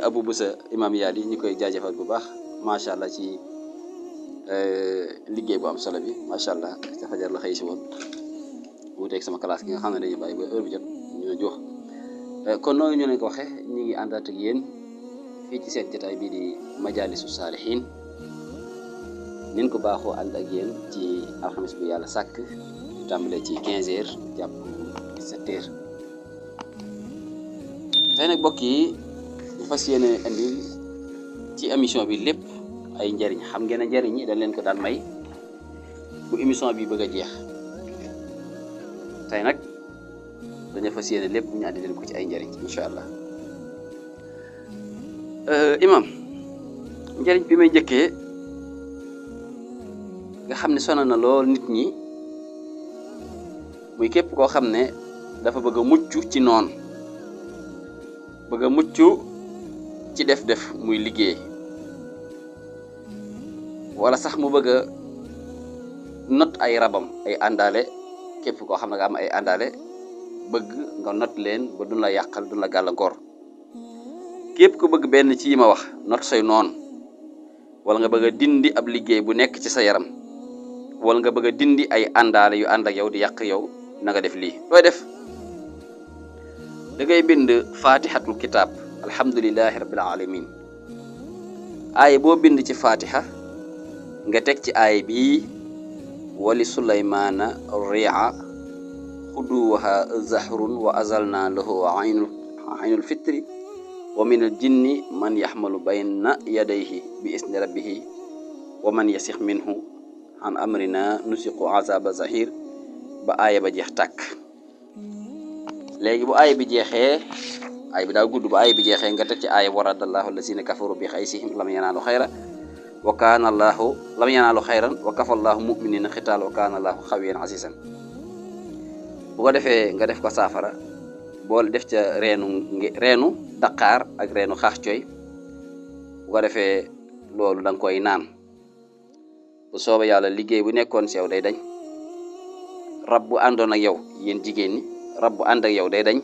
Abou Boussa imam Yaali ñu koy jaajëfal bu baax macha allah ci liggéey bu am solo bi macha allah ca fajar la xëy si woon wuuteeg sama classe gi nga xam ne dañuy bàyyi ba heure bi jot ñu jox kon noonu ñu leen ko waxee ñu ngi àndaat ak yéen fii ci seen jotaay bii di majalisu saalihin nin ko baaxoo ànd ak yéen ci alxames bu yàlla sàkk ñu tàmbalee ci 15 heures jàpp 17 heures tey nag mbokk yi ñu fas yéene indi ci émission bi lépp ay njariñ xam ngeen ne njariñ yi dañ leen ko daan may bu émission bi bëgg a jeex tey nag dañu fas yéene lépp ñu andi leen ko ci ay njariñ incha allah imam njariñ bi may njëkkee nga xam ne sonal na lool nit ñi muy képp koo xam ne dafa bëgg a mucc ci noonu bëgg a mucc ci def-def muy liggéey wala sax mu bëgg a not ay rabam ay àndaale képp koo xam ne nga am ay àndaale bëgg nga not leen ba duñ la yàqal duñ la gàllankoor képp ko bëgg benn ci yi ma wax not say noon wala nga bëgg a dindi ab liggéey bu nekk ci sa yaram wala nga bëgg a dindi ay àndaale yu ànd ak yow di yàq yow na nga def lii looy def da ngay bind fatihatul kitab alhamdulillahi rabbil alamin aaya boo bind ci fatiha nga teg ci aaya bi wali sulaymana ri'a xuduwaha zahrun wa azalna lahu aynul fitri wa min al jinni man yaxmalu bayna yadayhi bi isni rabbihi wa man yasix minhu an amrina nusiqu azaba zahir ba aaya ba jeex tàkk léegi bu aaya bi jeexee aaya bi daa gudd bu aaya bi jeexee nga teg ci aaya waradallahu lazina kafaru bi xaysihim lam yanaalu xayra wa kaana allahu lam yanaalu xayran wa kafa allahu muminina xitaal wa kaana allahu xawiyan asisan bu ko defee nga def ko saafara boole def ca reenu daqaar ak reenu xaax coy bu ko defee loolu da nga koy naan bu soobee yàlla liggéey bu nekkoon si yow day dañ rab bu àndoon ak yow yéen jigéen ñi rab bu ànd ak yow day dañ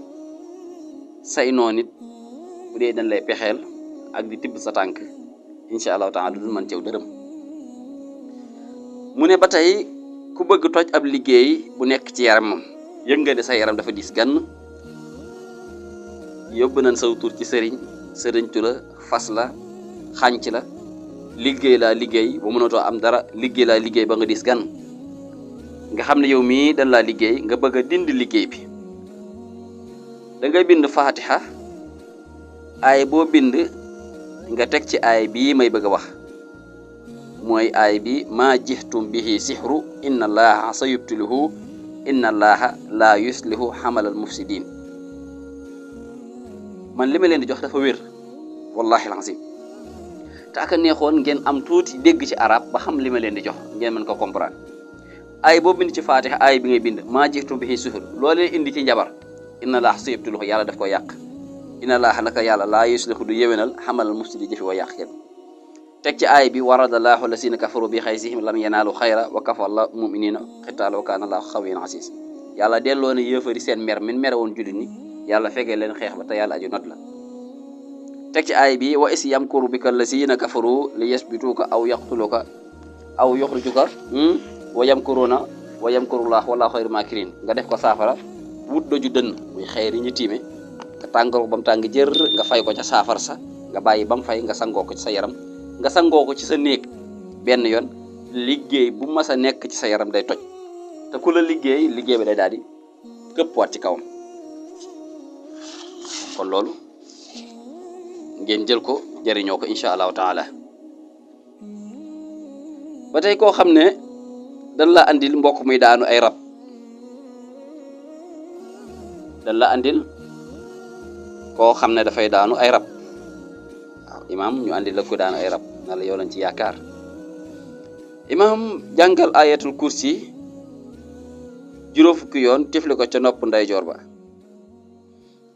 say noon it bu dee dañ lay pexeel ak di tibb sa tànk incha allahu taala du mën cew dërëm mu ne ba tey ku bëgg toj ab liggéey bu nekk ci yaramam yëg nga ne sa yaram dafa diis gann yóbbu nañ saw tur ci sëriñtu la fas la xànc la liggéey laa liggéey ba mënatoo am dara liggéey laa liggéey ba nga diis gan nga xam ne yow mii dañ laa liggéey nga bëgg a dindi liggéey bi da ngay bind fatiha aay boo bind nga teg ci aay bii may bëgg a wax mooy aay bi maa jixtum bihi sixru inna allaha sa yubtiluhu inna allaha la yuslihu xamalal mufsidin man li ma leen di jox dafa wér wallahi alazim te aka neexoon ngeen am tuuti dégg ci arab ba xam li ma leen di jox ngeen mën ko comprendre ay boo bind ci fatiha ay bi ngay bind maa jixtum bihi sixru loolee indi ci njabar inna allaha sa yubtiluhu yàlla daf ko yàq inna allaha naka yàlla la yuslihu du yéwénal xamalal mufsidi jëfi wa yàq kenn teg ci aay bi waradallahu lasina kafaru bi xaysihim lam yanaalu xayra wa kafa allah muminina xitaala wa kaana allahu xawiyan asis yàlla delloo na yéefari seen mer min mere woon jullit ni yàlla fegee leen xeex ba te yàlla aju not la teg ci aay bi wa is yamkuru bika lasina kafaru li yasbituka aw yaqtuluka aw yuxrijuka wa yamkuruna wa yamkurullah wallahu xayru makirin nga def ko saafara wut doju dënn muy xeer yi ñu tiime nga tàngal ko ba mu tàng jër nga fay ko ca saafara sa nga bàyyi ba mu fay nga sangoo ko ci sa yaram nga sangoo ko ci sa néeg benn yoon liggéey bu mas a nekk ci sa yaram day toj te ku la liggéey bi day daal di këppwaat ci kawam kon loolu ngeen jël ko jëriñoo ko incha allahu taala ba tey koo xam ne dañ la andil mbokk muy daanu ay rab dañ la andil koo xam ne dafay daanu ay rab waaw imaam ñu andil la ko daanu ay rab na la yow lañ ci yaakaar imaam jàngal ayatul kursi juróom fukki yoon tifli ko ca nopp ndeyjoor ba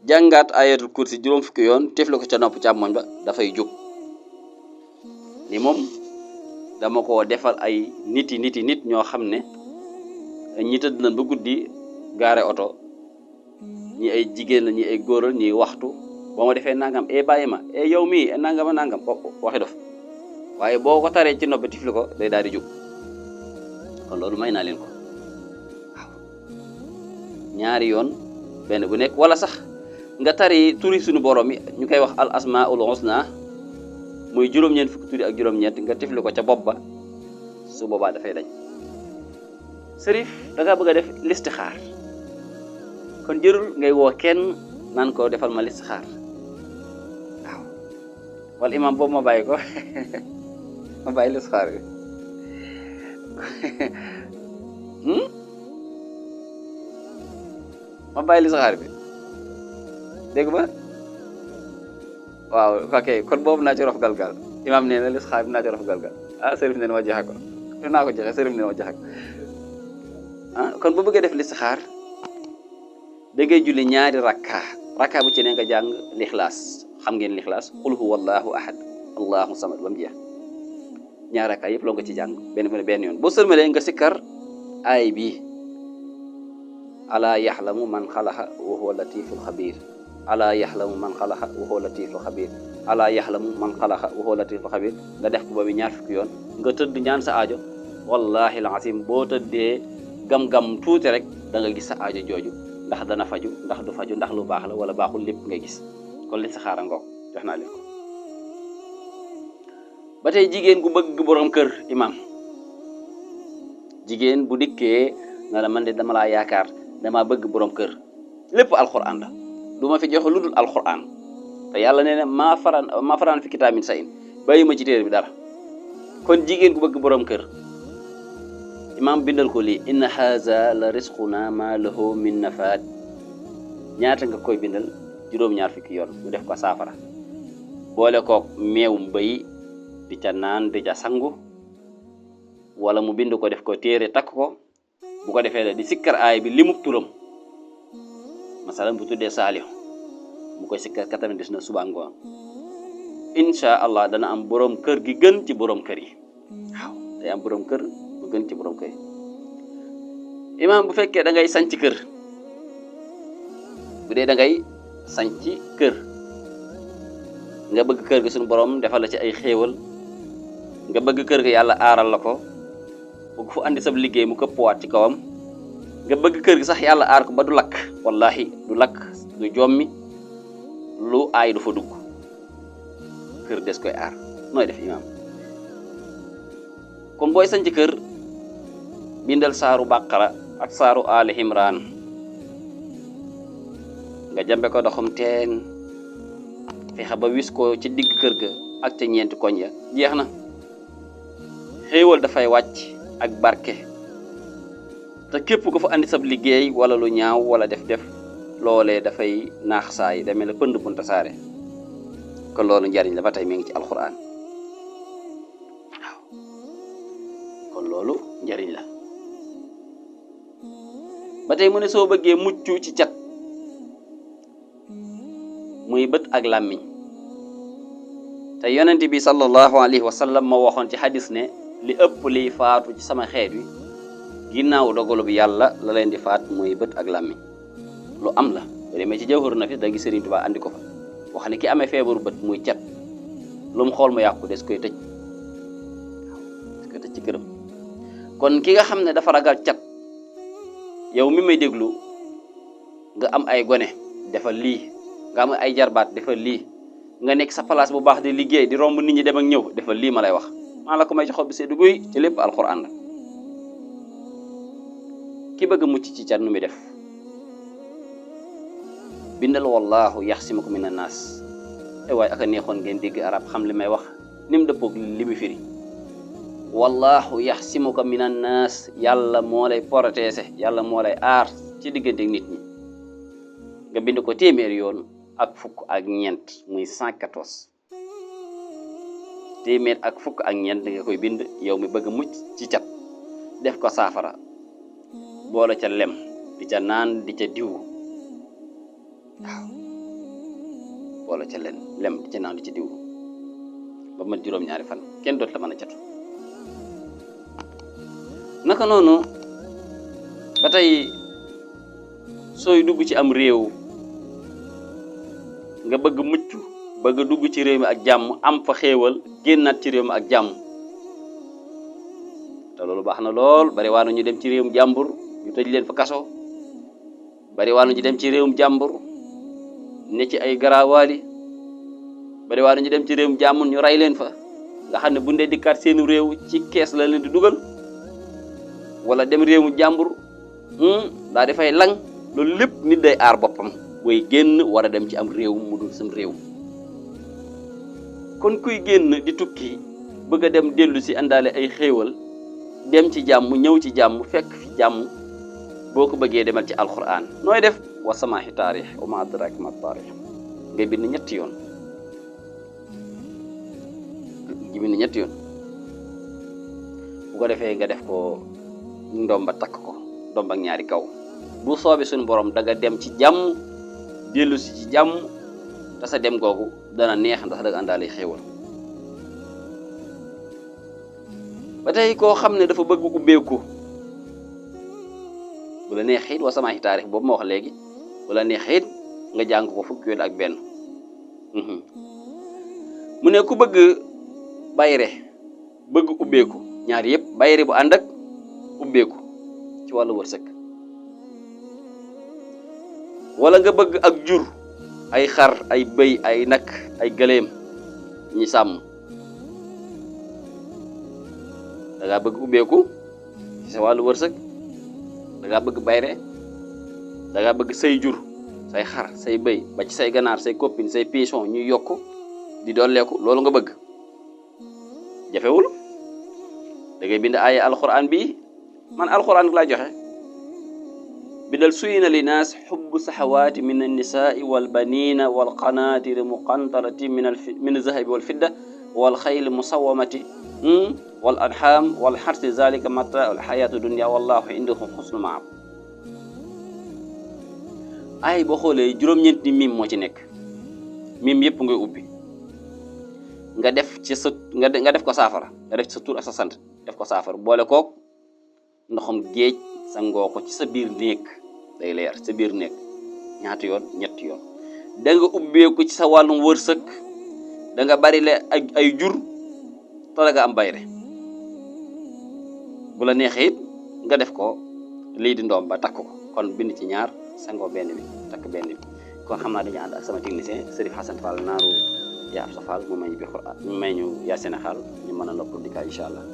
jàngaat ayatul kursi juróom fukki yoon tifli ko ca nopp càmmoñ ba dafay jóg ni moom dama ko defal ay nit ñoo xam ne ñi tëdd nañ ba guddi gaare oto ñi ay jigéen la ñi ay góor la ñi waxtu boo ma defee nangam bàyyi ma yow mii nangama nangam waxi dof waaye boo ko taree ci nopp tifli ko day daal di jóg kon loolu may naa leen ko waaw ñaari yoon benn bu nekk wala sax nga tari turi suñu borom yi ñu koy wax al asmaul husna muy juróom-ñeent fukki turi ak juróom-ñeent nga tifli ko ca bopp ba su boobaa dafay dañ sërif da ngaa bëgg a def listixaar kon jërul ngay woo kenn naan ko defal ma listixaar waaw wala imam boobu ma bàyyi ko ma bàyyi listixaar bi ma bàyyi listixaar bi dégg ba waaw ok kon boobu naa ci rof galgal imam nee na listixaar bi naa ci rof galgal sërif nee na ma joxe ko naa ko joxe sërif nee na ma joxe ko kon bu bëggee def listixaar da ngay julli ñaari rakka bu ci ne nga jàng lixlaas xam ngeen lixlaas qul huwa allahu ahad allahu samad ba mu jeex ñaari rakka yëpp loo nga ci jàng benn yoon boo sëlmalee nga sikkar aay bi alaa yaxlamu man xalaqa wa huwa latiful xabir alaa yaxlamu man xalaqa wa huwa latiful xabir alaa yaxlamu man xalaqa wa huwa latiful xabir nga def ko ba mu ñaar fukki yoon nga tëdd ñaan sa aajo wallahi alazim boo tëddee gam-gam tuuti rek da nga gis sa aajo jooju ndax dana faju ndax du faju ndax lu baax la wala baaxul lépp ngay gis kon listixaar ngoog jox naa leen ko ba tey jigéen gu bëgg borom kër imam jigéen bu dikkee na la man de dama laa yaakaar dama bëgg borom kër lépp alquran la du ma fi joxe lu dul alquran te yàlla nee na maa faraan fi kitaamin sa in bàyyi ma ci téere bi dara kon jigéen gu bëgg borom kër imam bindal ko lii inna haza la risquna ma lahu min nafaat ñaata nga koy bindal juróom-ñaar fukki yoon mu def ko saafara boole kook meewum bëy di ca naan di ca sangu wala mu bind ko def ko téere takk ko bu ko defee di sikkar aay bi limub turam masalan bu tuddee Saalih mu koy sikkar 99 suba ngoon insha allah dana am borom kër gi gën ci borom kër yi waaw day am borom kër bu gën ci borom kër yi imam bu fekkee da ngay sanc kër bu dee da ngay sanc kër nga bëgg kër gi suñu borom defal la ci ay xéewal nga bëgg kër gi yàlla aaral la ko bu ko fu andi sab liggéey mu këppwaat ci kawam nga bëgg kër gi sax yàlla aar ko ba du lakk wallahi du lakk du jommi lu aay du fa dugg kër des koy aar nooy def imam kon booy sanc kër bindal saaru baqara ak saaru ali imran nga jambe ko doxum teen fexe ba wis ko ci digg kër ga ak ca ñeenti koñ ya jeex na xéewal dafay wàcc ak barke te képp ko fa andi sab liggéey wala lu ñaaw wala def loolee dafay naax saa yi demee la pënd bunta saare kon loolu njariñ la ba tey mi ngi ci alquran waaw kon loolu njariñ la ba tey mu ne soo bëggee mucc ci cat muy bët ak làmmiñ te yonent bi sallallahu alayhi wa sallam moo waxoon ci hadis ne li ëpp liy faatu ci sama xeet wi ginnaaw dogalu bi yàlla la leen di faat muy bët ak làmmiñ lu am la ba demee ci Jawharu Nafis da ngi Sëriñ Tuubaa andi ko fa wax ne ki amee feebaru bët muy cat lu mu xool mu yàqu des koy tëj ci këram kon ki nga xam ne dafa ragal cat yow mi may déglu nga am ay gone defal lii nga am ay jarbaat defal lii nga nekk sa place bu baax di liggéey di romb nit ñi dem ak ñëw defal lii ma lay wax maa la ko may ci xol bi seddu guy ci lépp alxuraan la ki bëgg mucc ci cat nu muy def bindal wallahu yaxsimuka minan naas waaye aka neexoon ngeen dégg arab xam li may wax ni mu dëppoog li mu firi wallahu yaxsimuka minan naas yàlla moo lay protéger yàlla moo lay aar ci diggante nit ñi nga bind ko téeméer yoon ak fukk ak ñeent muy 114 téeméer ak fukk ak ñeent nga koy bind yow mi bëgg mucc ci cat def ko saafara boole ca lem di ca naan di ca diw waaw boole ca lem di ca naan di ca diw ba mat juróom-ñaari fan kenn dootu la mën a catu naka noonu ba tey sooy dugg ci am réew nga bëgg mucc bëgg dugg ci réew mi ak jàmm am fa xéewal génnaat ci réew mi ak jàmm te loolu baax na lool bari waanu ñu dem ci réewum jàmbur ñu tëj leen fa kaso bari waanu ñu dem ci réewum jàmbur ne ci ay garaawaali bari waanu ñu dem ci réewum jàmbur ñu rey leen fa nga xam ne bu ndee dikkaat seenu réew ci kees la leen di dugal wala dem réewum jàmbur daa dafay lang loolu lépp nit day aar boppam booy génn war a dem ci am réew mu dul sam réew kon kuy génn di tukki bëgg a dem dellu si àndaale ay xéewal dem ci jàmm ñëw ci jàmm fekk fi jàmm boo ko bëggee demal ci alquran nooy def wa samaahi taarix wa ma adraka ma taarix ngay bind ñetti yoon bu ko defee nga def ko ndomba takk ko ndomba ak ñaari kaw bu soobee suñu borom da nga dem ci jàmm dellu si ci jàmm te sa dem googu dana neex ndax da nga àndaale xéewal ba tey koo xam ne dafa bëgg ubbeeku bu la neex it wa samaahi taarix boobu ma wax léegi bu la neex it nga jàng ko fukki yoon ak benn mu ne ku bëgg bayre bëgg ubbeeku ñaar yëpp bayre bu ànd ak ubbeeku ci wàllu wërsëg wala nga bëgg ak jur ay xar ay bëy ay nag ay gëléem ñi sàmm da ngaa bëgg ubbeeku ci sa wàllu wërsëg da ngaa bëgg bayre da ngaa bëgg say jur say xar say bëy ba ci say ganaar say copine say pigeon ñuy yokk di dolleeku loolu nga bëgg jafewul da ngay bind aaya alquran bi man alquran laa joxe bindal suyina li naas xubbu saxawaati min annisaai walbanina walqanaatiri muqantarati min alzahabi walfidda walxayli musawamati wal anxaam wal xarsi zalika mata alxayaatu dunia wallahu indahu xusnu maab ay boo xoolee juróom-ñeenti mim moo ci nekk mim yëpp ngay ubbi nga def ci sa nga def ko saafara nga def ci sa tur ak sa sant def ko saafara boole koog ndoxam géej sa ngoo ko ci sa biir néeg day leer sa biir néeg ñaata yoon ñetti yoon da nga ubbeeku ci sa wàllum wërsëg da nga bari le ay jur te da nga am bayre bu la neexee it nga def ko lii di ndoom ba takk ko kon bind ci ñaar sangoo benn bi takk benn bi kon xam naa dañu ànd ak sama technicien Serif Hassan Fall naaru yaa ab sa Fall mu may ñu bi mu may ñu yaa Sénégal ñu mën a nopp di ka incha allah